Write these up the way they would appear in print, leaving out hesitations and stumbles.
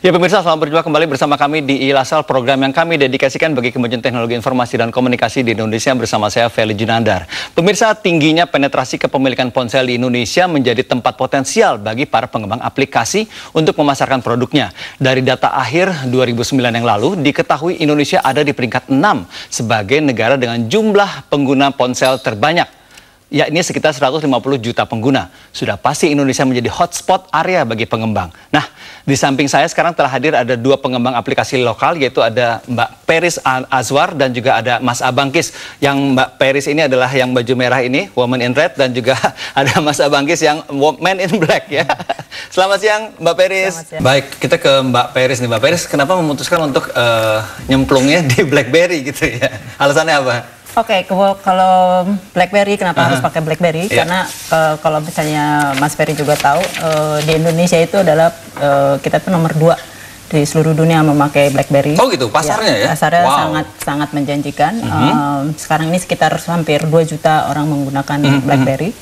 Ya pemirsa, selamat berjumpa kembali bersama kami di Ilasal, program yang kami dedikasikan bagi kemajuan teknologi informasi dan komunikasi di Indonesia bersama saya Feli Junandar. Pemirsa, tingginya penetrasi kepemilikan ponsel di Indonesia menjadi tempat potensial bagi para pengembang aplikasi untuk memasarkan produknya. Dari data akhir 2009 yang lalu, diketahui Indonesia ada di peringkat 6 sebagai negara dengan jumlah pengguna ponsel terbanyak, yakni sekitar 150 juta pengguna. Sudah pasti Indonesia menjadi hotspot area bagi pengembang. Nah, di samping saya sekarang telah hadir ada dua pengembang aplikasi lokal, yaitu ada Mbak Peris Azwar dan juga ada Mas Abangkis. Yang Mbak Peris ini adalah yang baju merah ini, Woman in Red, dan juga ada Mas Abangkis yang Man in Black ya. Selamat siang Mbak Peris. Siang. Baik, kita ke Mbak Peris nih. Mbak Peris, kenapa memutuskan untuk nyemplungnya di BlackBerry gitu ya? Alasannya apa? Oke, kalau BlackBerry, kenapa harus pakai BlackBerry? Karena kalau misalnya Mas Ferry juga tahu, di Indonesia itu adalah kita tuh nomor 2 di seluruh dunia memakai BlackBerry. Oh gitu, pasarnya ya? Pasarnya sangat menjanjikan. Sekarang ini sekitar hampir 2 juta orang menggunakan BlackBerry.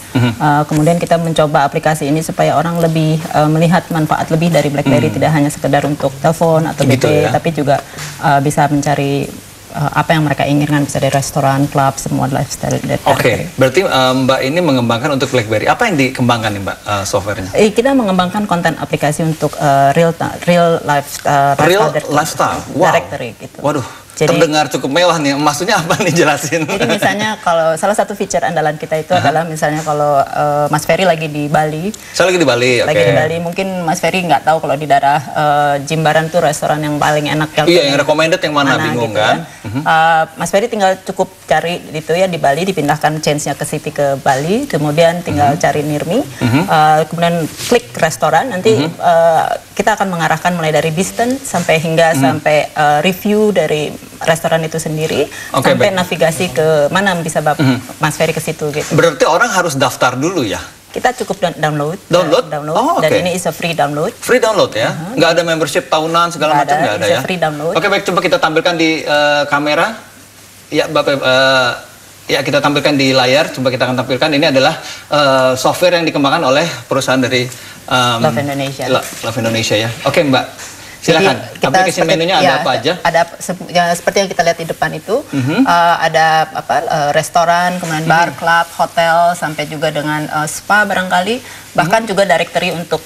Kemudian kita mencoba aplikasi ini supaya orang lebih melihat manfaat lebih dari BlackBerry, tidak hanya sekedar untuk telepon atau BP, tapi juga bisa mencari apa yang mereka inginkan, bisa dari restoran, klub, semua lifestyle. Oke, berarti Mbak ini mengembangkan untuk BlackBerry. Apa yang dikembangkan nih Mbak softwarenya? Kita mengembangkan konten aplikasi untuk real lifestyle directory gitu. Waduh. Jadi, terdengar cukup mewah nih, maksudnya apa nih, jelasin? Jadi misalnya kalau salah satu feature andalan kita itu adalah misalnya kalau Mas Ferry lagi di Bali. Saya lagi di Bali, Lagi di Bali, mungkin Mas Ferry nggak tahu kalau di daerah Jimbaran tuh restoran yang paling enak. Iya, yang recommended yang mana, bingung gitu kan? Mas Ferry tinggal cukup cari itu ya di Bali, dipindahkan change-nya ke city ke Bali, kemudian tinggal cari near me, kemudian klik restoran, nanti kita akan mengarahkan mulai dari distance sampai hingga sampai review dari restoran itu sendiri, sampai navigasi ke mana bisa Mas Ferry ke situ gitu. Berarti orang harus daftar dulu ya? Kita cukup download. Oh, dan ini is a free download. Free download ya? Nggak ada membership tahunan segala macam, nggak ada ya? Free download. Oke, baik, coba kita tampilkan di kamera. Ya, Bapak, ya kita tampilkan di layar. Coba kita akan tampilkan. Ini adalah software yang dikembangkan oleh perusahaan dari Love Indonesia. Love Indonesia ya. Oke, Mbak. Silakan. Aplikasi menunya ada apa aja? Ada ya, seperti yang kita lihat di depan itu, ada restoran, kemudian bar, club, hotel, sampai juga dengan spa barangkali, bahkan juga directory untuk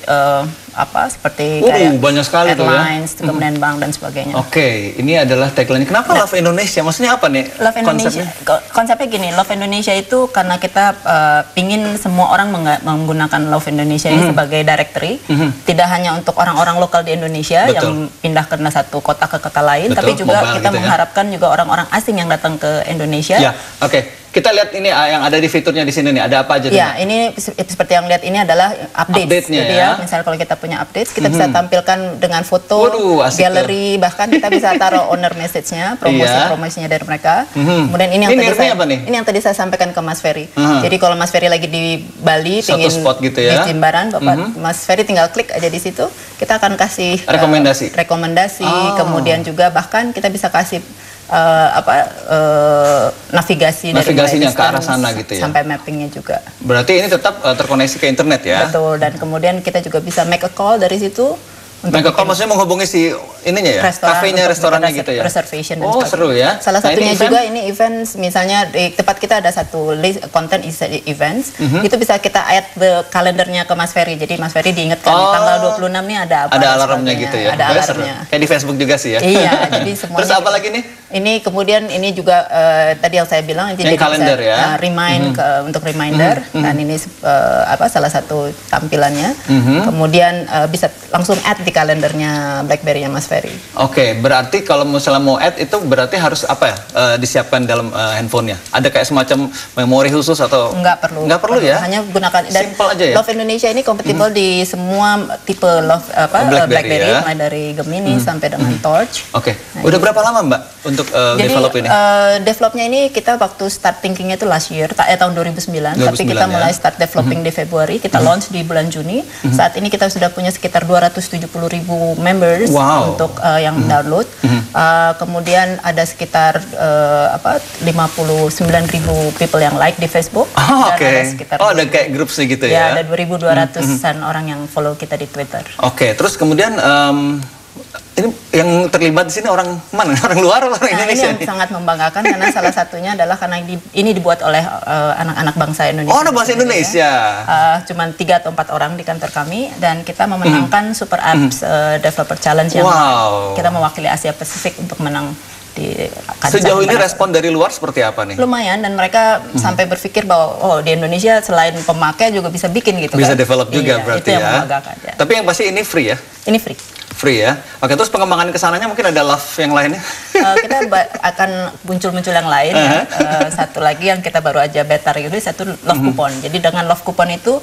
seperti kayak banyak sekali airlines, tuh ya. Kemudian bank dan sebagainya. Oke, ini adalah tagline. Kenapa Love Indonesia? Maksudnya apa nih? Love Indonesia. Konsepnya gini, Love Indonesia itu karena kita pingin semua orang menggunakan Love Indonesia ini sebagai directory, tidak hanya untuk orang-orang lokal di Indonesia yang pindah ke satu kota ke kota lain, tapi juga kita mengharapkan juga orang-orang asing yang datang ke Indonesia. Ya, oke. Kita lihat ini yang ada di fiturnya di sini nih. Ada apa aja? Ya, ini seperti yang lihat ini adalah updates. Jadi ya, misalnya kalau kita punya updates, kita bisa tampilkan dengan foto, gallery, bahkan kita bisa taruh owner message-nya, promosinya dari mereka. Kemudian ini yang tadi saya sampaikan ke Mas Ferry. Jadi kalau Mas Ferry lagi di Bali, pingin gitu ya, di Jimbaran, Mas Ferry tinggal klik aja di situ. Kita akan kasih rekomendasi, kemudian juga bahkan kita bisa kasih navigasinya ke arah sana gitu ya, sampai mappingnya juga. Berarti ini tetap terkoneksi ke internet ya? Betul, dan kemudian kita juga bisa make a call dari situ. Make a call maksudnya menghubungi si ininya ya? Kafenya, restorannya gitu ya? Reservation dan sebagainya. Seru ya? Salah satunya juga ini events, misalnya di tempat kita ada satu list konten events, itu bisa kita add the kalendernya ke Mas Ferry. Jadi Mas Ferry diingatkan tanggal 26 nih ada apa? Ada alarmnya gitu ya? Ada alarmnya. Kayak di Facebook juga sih ya? Iya, jadi semuanya. Terus apa lagi nih? Ini kemudian ini juga tadi yang saya bilang, ini jadi kalender ya? Untuk reminder, dan ini salah satu tampilannya. Kemudian bisa langsung add di kalendernya BlackBerry ya Mas Ferry. Oke, berarti kalau misalnya mau add itu berarti harus apa ya disiapkan dalam handphonenya? Ada kayak semacam memori khusus atau? Nggak perlu. Nggak perlu ya? Hanya gunakan. Dan simple aja ya? Love Indonesia ini kompatibel di semua tipe BlackBerry ya? Mulai dari Gemini sampai dengan Torch. Oke, udah berapa lama Mbak untuk develop ini? Developnya ini kita waktu start thinkingnya itu last year, tahun 2009, tapi kita mulai start developing di Februari, kita launch di bulan Juni. Saat ini kita sudah punya sekitar 270.000 members untuk yang download. Kemudian ada sekitar 59.000 people yang like di Facebook. Ada kayak grup sih gitu ya? Ya, ada 2.200-an orang yang follow kita di Twitter. Oke, terus kemudian Ini yang terlibat di sini orang mana? Orang luar atau orang Indonesia? Ini yang sangat membanggakan karena salah satunya adalah karena ini dibuat oleh anak-anak bangsa Indonesia. Oh, anak bangsa Indonesia. Cuman 3 atau 4 orang di kantor kami dan kita memenangkan Super Apps Developer Challenge yang kita mewakili Asia Pasifik untuk menang di Sejauh ini respon dari luar seperti apa nih? Lumayan, dan mereka sampai berpikir bahwa di Indonesia selain pemakai juga bisa bikin gitu. Bisa develop juga berarti itu yang ya. membanggakan, ya. Tapi yang pasti ini free ya? Ini free. Free ya. Oke, terus pengembangan kesananya mungkin ada love yang lainnya? Kita akan muncul-muncul yang lain. Satu lagi yang kita baru aja beta rilis, satu love coupon. Jadi dengan love coupon itu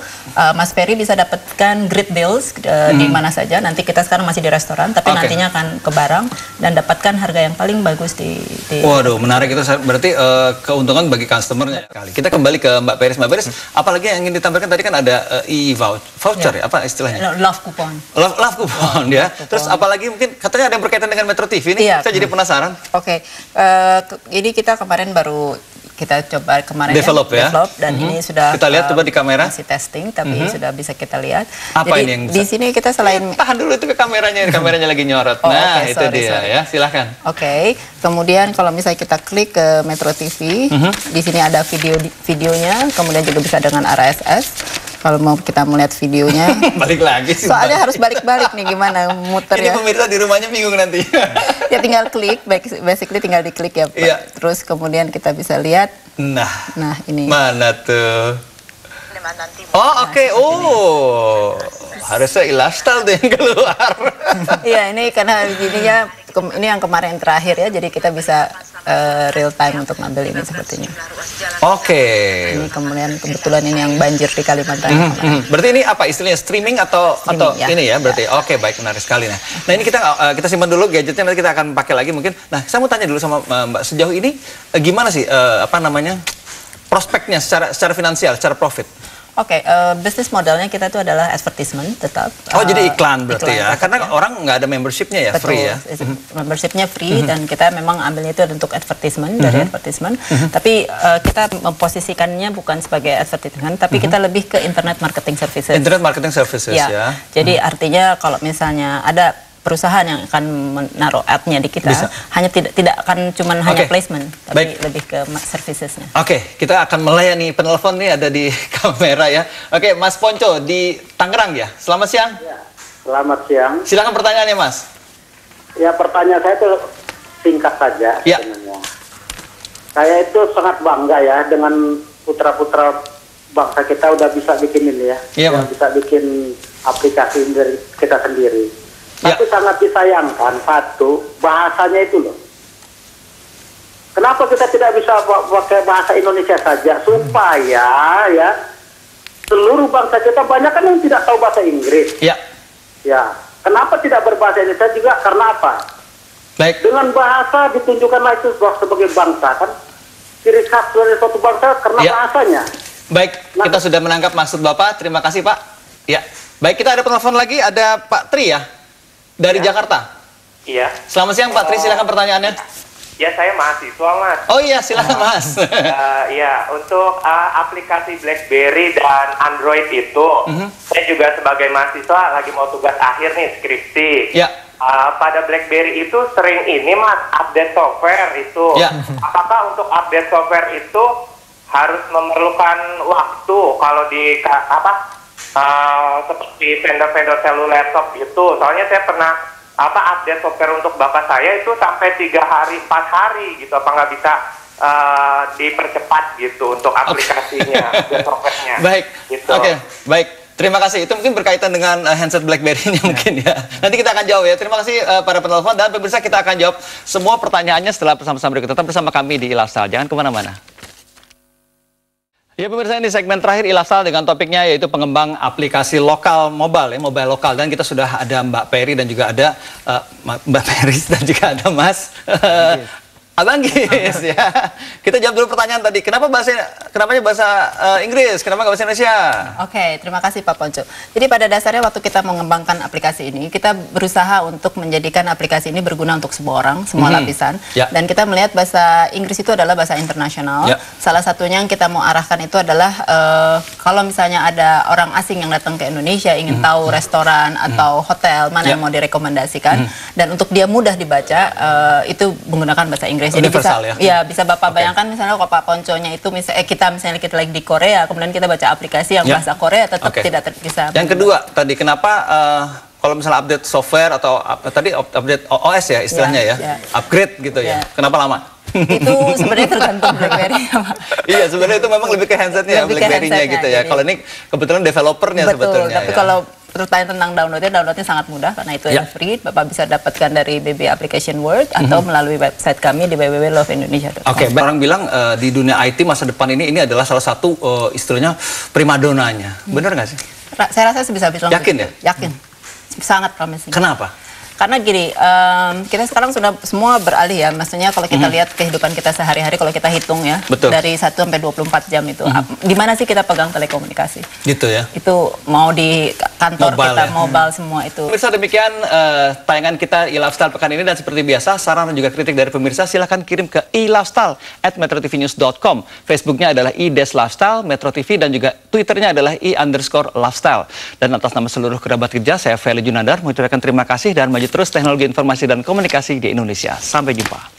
Mas Ferry bisa dapatkan great deals di mana saja. Nanti kita sekarang masih di restoran, tapi nantinya akan ke barang dan dapatkan harga yang paling bagus di Waduh, menarik itu berarti keuntungan bagi customernya. Kita kembali ke Mbak Peris. Mbak Peris, apalagi yang ingin ditampilkan tadi kan ada voucher ya, apa istilahnya? Love coupon. Love coupon ya. Terus apalagi mungkin katanya ada yang berkaitan dengan Metro TV nih. Saya jadi penasaran. Oke. Ini kita kemarin baru kita coba develop dan ini sudah kita lihat coba di kamera. Masih testing tapi sudah bisa kita lihat. Apa jadi ini yang di sini kita selain tahan dulu itu ke kameranya, kameranya lagi nyorot. Itu dia ya, silahkan. Oke. Kemudian kalau misalnya kita klik ke Metro TV, di sini ada videonya, kemudian juga bisa dengan RSS. Kalau mau kita melihat videonya, balik lagi sih. Soalnya harus balik-balik nih, gimana muter ya. Ini pemirsa di rumahnya bingung nanti. Ya tinggal klik, basically tinggal diklik ya Pak. Iya. Terus kemudian kita bisa lihat. Nah ini. Mana tuh? Oh oke. Oh, harusnya Ilastal deh yang keluar. Iya, ini karena jadinya ini yang kemarin terakhir ya, jadi kita bisa real time untuk ngambil ini sepertinya. Oke. Ini kemudian kebetulan ini yang banjir di Kalimantan. Berarti ini apa istilahnya, streaming atau ya. Ini ya berarti. Oke, baik, menarik sekali. Nah ini kita simpan dulu gadgetnya, nanti kita akan pakai lagi mungkin. Nah saya mau tanya dulu sama Mbak, sejauh ini gimana sih prospeknya secara finansial, secara profit? Oke, bisnis modelnya kita itu adalah advertisement tetap. Oh, jadi iklan berarti ya? Karena orang nggak ada membershipnya ya, betul, free ya? Membershipnya free dan kita memang ambilnya itu untuk advertisement, dari advertisement. Tapi kita memposisikannya bukan sebagai advertisement, tapi kita lebih ke internet marketing services. Internet marketing services ya? Jadi artinya kalau misalnya ada perusahaan yang akan menaruh ad-nya di kita, hanya tidak akan cuma hanya placement, tapi lebih ke servicesnya. Oke, kita akan melayani penelpon nih, ada di kamera ya. Oke, Mas Ponco di Tangerang ya. Selamat siang. Ya, selamat siang. Silakan pertanyaannya, Mas. Ya, pertanyaan saya itu singkat saja. Ya. Sebenarnya. Saya itu sangat bangga ya dengan putra-putra bangsa kita udah bisa bikin ini ya, bisa bikin aplikasi dari kita sendiri. Tapi sangat disayangkan satu, bahasanya itu loh. Kenapa kita tidak bisa pakai bahasa Indonesia saja supaya ya seluruh bangsa kita, banyak kan yang tidak tahu bahasa Inggris. Ya. Ya. Kenapa tidak berbahasa Indonesia juga? Karena apa? Baik. Dengan bahasa ditunjukkanlah itu sebagai bangsa kan. Ciri khas dari suatu bangsa karena bahasanya. Baik, kita sudah menangkap maksud Bapak. Terima kasih Pak. Ya. Baik, kita ada penelpon lagi, ada Pak Tri ya. Dari Jakarta. Iya. Selamat siang Pak Tri, silakan pertanyaannya. Ya, saya mahasiswa Mas. Oh iya, silakan Mas. Ya, untuk aplikasi BlackBerry dan Android itu, saya juga sebagai mahasiswa lagi mau tugas akhir nih, skripsi. Ya. Pada BlackBerry itu sering ini Mas, update software itu. Ya. Apakah untuk update software itu harus memerlukan waktu kalau di seperti vendor-vendor seluler laptop itu? Soalnya saya pernah update software untuk bapak saya itu sampai 3 hari 4 hari gitu. Apa nggak bisa dipercepat gitu untuk aplikasinya, update softwarenya? Baik, gitu. Oke, baik. Terima kasih. Itu mungkin berkaitan dengan handset BlackBerry-nya mungkin ya. Nanti kita akan jawab ya. Terima kasih para penelpon, dan pemirsa, kita akan jawab semua pertanyaannya setelah pesan-pesan berikut. Tetap bersama kami di Ilastal. Jangan kemana-mana. Ya pemirsa, ini segmen terakhir Ilastal dengan topiknya yaitu pengembang aplikasi lokal mobile ya, mobile lokal, dan kita sudah ada Mbak Peri dan juga ada Mbak Peris dan juga ada Mas Abang Gis ya. Kita jawab dulu pertanyaan tadi. Kenapa bahasa Inggris? Kenapa nggak bahasa Indonesia? Oke, terima kasih Pak Ponco. Jadi pada dasarnya waktu kita mengembangkan aplikasi ini, kita berusaha untuk menjadikan aplikasi ini berguna untuk semua orang, semua lapisan. Dan kita melihat bahasa Inggris itu adalah bahasa internasional. Salah satunya yang kita mau arahkan itu adalah kalau misalnya ada orang asing yang datang ke Indonesia ingin tahu restoran atau hotel mana yang mau direkomendasikan. Dan untuk dia mudah dibaca, itu menggunakan bahasa Inggris. Jadi universal bisa, ya? Bisa Bapak bayangkan misalnya kalau Pak Ponconya itu misalnya kita lagi di Korea, kemudian kita baca aplikasi yang bahasa Korea tetap tidak bisa. Yang kedua tadi kenapa kalau misalnya update software atau tadi update OS ya istilahnya upgrade gitu ya, kenapa lama? Itu sebenarnya tergantung BlackBerry. Iya, sebenarnya itu memang lebih ke handsetnya, BlackBerry-nya gitu ya. Kalau ini kebetulan developernya sebetulnya. Tapi kalau pertanyaan tentang downloadnya sangat mudah karena itu free. Bapak bisa dapatkan dari BB Application World atau melalui website kami di www.loveindonesia.com. Oke, orang bilang di dunia IT masa depan ini adalah salah satu istilahnya primadonanya. Benar nggak sih? Saya rasa bisa bilang. Yakin ya? Yakin. Sangat promising. Kenapa? Karena gini, kita sekarang sudah semua beralih ya, maksudnya kalau kita lihat kehidupan kita sehari-hari, kalau kita hitung ya, dari 1 sampai 24 jam itu, di mana sih kita pegang telekomunikasi? Gitu ya? Itu mau di kantor mobile kita, mobile semua itu. Pemirsa, demikian tayangan kita e-lifestyle pekan ini, dan seperti biasa, saran dan juga kritik dari pemirsa silahkan kirim ke e-lifestyle@metrotvnews.com. Facebooknya adalah i-lifestyle, Metro TV, dan juga Twitternya adalah i_lifestyle. Dan atas nama seluruh kerabat kerja, saya Feli Junandar mengucapkan terima kasih dan maju terus teknologi informasi dan komunikasi di Indonesia. Sampai jumpa.